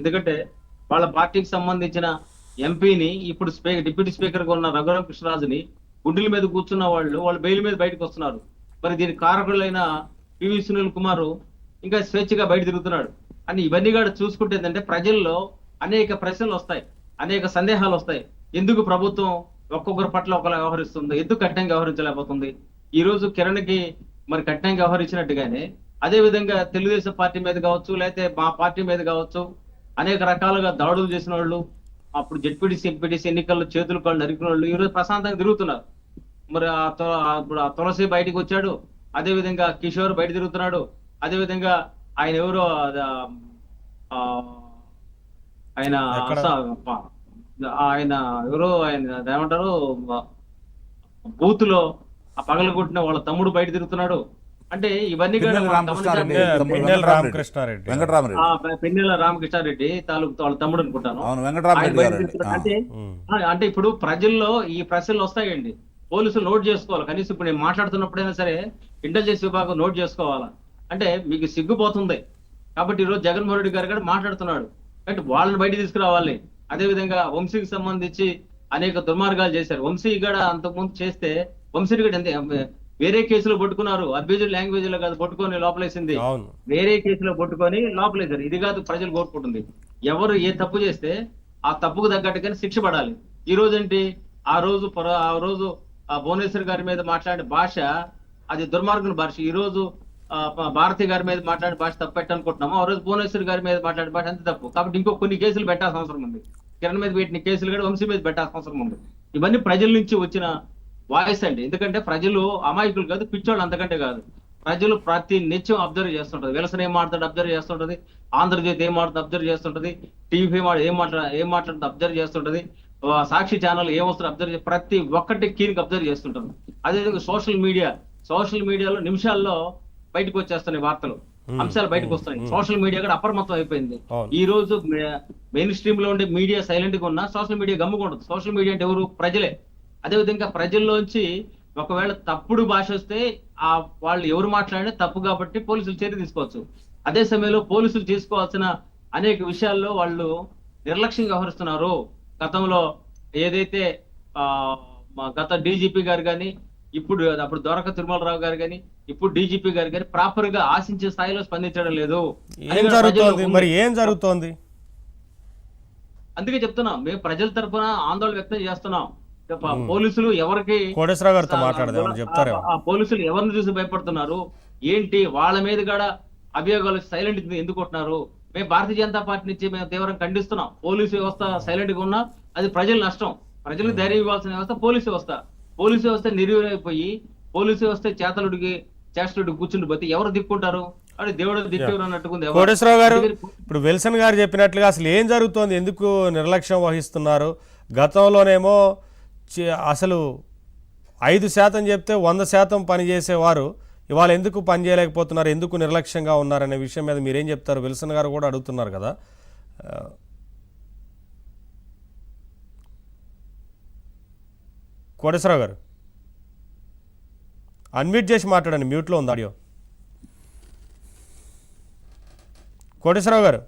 ఎందుకంటే వాళ్ళ పార్టీకి సంబంధించిన ఎంపీని ఇప్పుడు డిప్యూటీ స్పీకర్ గా ఉన్న రఘురామ కృష్ణరాజుని గుండెల మీద కూర్చున్న వాళ్ళు బెయిల్ మీద బయటకు వస్తున్నారు. మరి దీనికి కారకులైన పివి సునీల్ కుమార్ ఇంకా స్వేచ్ఛగా బయట తిరుగుతున్నాడు అని ఇవన్నీ కూడా చూసుకుంటే ఏంటంటే ప్రజల్లో అనేక ప్రశ్నలు వస్తాయి, అనేక సందేహాలు వస్తాయి. ఎందుకు ప్రభుత్వం ఒక్కొక్కరి పట్ల ఒకలా వ్యవహరిస్తుంది, ఎందుకు కఠినంగా వ్యవహరించలేకపోతుంది? ఈ రోజు కిరణ్కి మరి కఠినంగా వ్యవహరించినట్టుగానే అదే విధంగా తెలుగుదేశం పార్టీ మీద కావచ్చు, లేకపోతే మా పార్టీ మీద కావచ్చు అనేక రకాలుగా దాడులు చేసిన వాళ్ళు, అప్పుడు జెడ్పీటీసీ ఎంపీటీసీ ఎన్నికల్లో చేతులు కాళ్ళు నరికిన వాళ్ళు ఈ రోజు ప్రశాంతంగా తిరుగుతున్నారు. మరి ఇప్పుడు ఆ తులసి బయటకు వచ్చాడు, అదే విధంగా కిషోర్ బయట తిరుగుతున్నాడు, అదే విధంగా ఆయన ఎవరో ఆయన ఆయన ఎవరో ఆయన ఏమంటారు బూత్ లో ఆ పగలగొట్టిన వాళ్ళ తమ్ముడు బయట తిరుగుతున్నాడు. అంటే ఇవన్నీ పిన్నెల రామకృష్ణారెడ్డి తాలూకు వాళ్ళ తమ్ముడు అనుకుంటాను. అంటే ఇప్పుడు ప్రజల్లో ఈ ప్రశ్నలు వస్తాయండి, పోలీసులు నోట్ చేసుకోవాలి. కనీసం ఇప్పుడు నేను మాట్లాడుతున్నప్పుడైనా సరే ఇంటెలిజెన్స్ విభాగం నోట్ చేసుకోవాలా. అంటే మీకు సిగ్గుపోతుంది కాబట్టి ఈరోజు జగన్మోహన్ రెడ్డి గారు కూడా మాట్లాడుతున్నాడు అంటే వాళ్ళని బయట తీసుకురావాలి. అదే విధంగా వంశీకి సంబంధించి అనేక దుర్మార్గాలు చేశారు. వంశీ కూడా అంతకుముందు చేస్తే వంశీని కూడా వేరే కేసులో పట్టుకున్నారు, అబ్యూజివ్ లాంగ్వేజ్ లో కాదు పట్టుకొని లోపలేసింది, వేరే కేసులో పట్టుకొని లోపలేశారు. ఇది కాదు ప్రజలు కోరుకుంటుంది. ఎవరు ఏ తప్పు చేస్తే ఆ తప్పుకు తగ్గట్టుగానే శిక్ష పడాలి. ఈ రోజు ఏంటి ఆ రోజు భువనేశ్వర్ గారి మీద మాట్లాడిన భాష అది దుర్మార్గుల భాష. ఈ రోజు భారతి గారి మీద మాట్లాడిన భాష తప్పు పెట్టనుకుంటున్నాము, ఆ రోజు భువనేశ్వర్ గారి మీద మాట్లాడిన భాష అంత తప్పు. కాబట్టి ఇంకో కొన్ని కేసులు పెట్టాల్సిన అవసరం ఉంది. కిరణ్ మీద పెట్టిన కేసులు కూడా వంశీ మీద పెట్టాల్సిన అవసరం ఉంది. ఇవన్నీ ప్రజల నుంచి వచ్చిన వాయిస్ అండి. ఎందుకంటే ప్రజలు అమాయకులు కాదు, పిచ్చోళ్ళు అంతకంటే కాదు. ప్రజలు ప్రతి నిత్యం అబ్జర్వ్ చేస్తుంటది. విలసన ఏం మాట్లాడు అబ్జర్వ్ చేస్తుంటది, ఆంధ్రజ్యోతి ఏం మాట్లాడుతుంది అబ్జర్వ్ చేస్తుంటది, టీవీ ఏం మాట్లాడుతుంది అబ్జర్వ్ చేస్తుంటది, సాక్షి ఛానల్ ఏం వస్తుంది అబ్జర్వ్ ప్రతి ఒక్కటి కీనికి అబ్జర్వ్ చేస్తుంటారు. అదేవిధంగా సోషల్ మీడియాలో నిమిషాల్లో బయటకు వచ్చేస్తున్నాయి వార్తలు, అంశాలు బయటకు వస్తున్నాయి. సోషల్ మీడియా కూడా అప్రమత్తం అయిపోయింది. ఈ రోజు మెయిన్ స్ట్రీమ్ లో ఉండే మీడియా సైలెంట్ గా ఉన్నా సోషల్ మీడియా గమ్ముకుంటుంది. సోషల్ మీడియా అంటే ఎవరు? ప్రజలే. అదేవిధంగా ప్రజల్లోంచి ఒకవేళ తప్పుడు భాష వస్తే ఆ వాళ్ళు ఎవరు మాట్లాడినా తప్పు కాబట్టి పోలీసులు చర్య తీసుకోవచ్చు. అదే సమయంలో పోలీసులు తీసుకోవాల్సిన అనేక విషయాల్లో వాళ్ళు నిర్లక్ష్యంగా వ్యవహరిస్తున్నారు. గతంలో ఏదైతే గత డీజీపీ గారు కానీ అప్పుడు దొరక తిరుమలరావు గారు కానీ ఇప్పుడు డీజీపీ గారు కానీ ప్రాపర్ గా ఆశించే స్థాయిలో స్పందించడం లేదు. ఏం జరుగుతోంది? అందుకే చెప్తున్నాం, మేము ప్రజల తరఫున ఆందోళన వ్యక్తం చేస్తున్నాం. పోలీసులు ఎవరికి పోలీసులు ఎవరిని చూసి భయపడుతున్నారు ఏంటి? వాళ్ళ మీద కూడా అభియోగాలు సైలెంట్ ఎందుకు ఉంటున్నారు? మేము భారతీయ జనతా పార్టీ నుంచి మేము తీవ్రంగా ఖండిస్తున్నాం. పోలీసు వ్యవస్థ సైలెంట్ గా ఉన్నా అది ప్రజల నష్టం. ప్రజలకు ధైర్యం ఇవ్వాల్సిన వ్యవస్థ పోలీసు వ్యవస్థ నిర్వీర్యమైపోయి పోలీసు వ్యవస్థ చేష్టలుడికి కూర్చుండి పోతే ఎవరు దిక్కుంటారు? అది దేవుడు దిక్కు అన్నట్టుకుంది. కోటేశ్వరరావు గారు, ఇప్పుడు విల్సన్ గారు చెప్పినట్లుగా అసలు ఏం జరుగుతోంది? ఎందుకు నిర్లక్ష్యం వహిస్తున్నారు? గతంలోనేమో అసలు 5% చెప్తే 100% పనిచేసేవారు ఇవాళ ఎందుకు పని చేయలేకపోతున్నారు, ఎందుకు నిర్లక్ష్యంగా ఉన్నారనే విషయం మీద మీరేం చెప్తారు? విల్సన్ గారు కూడా అడుగుతున్నారు కదా. కోటేశ్వరరావు గారు అన్మ్యూట్ చేసి మాట్లాడండి, మ్యూట్లో ఉంది ఆడియో. కోటేశ్వరరావు గారు.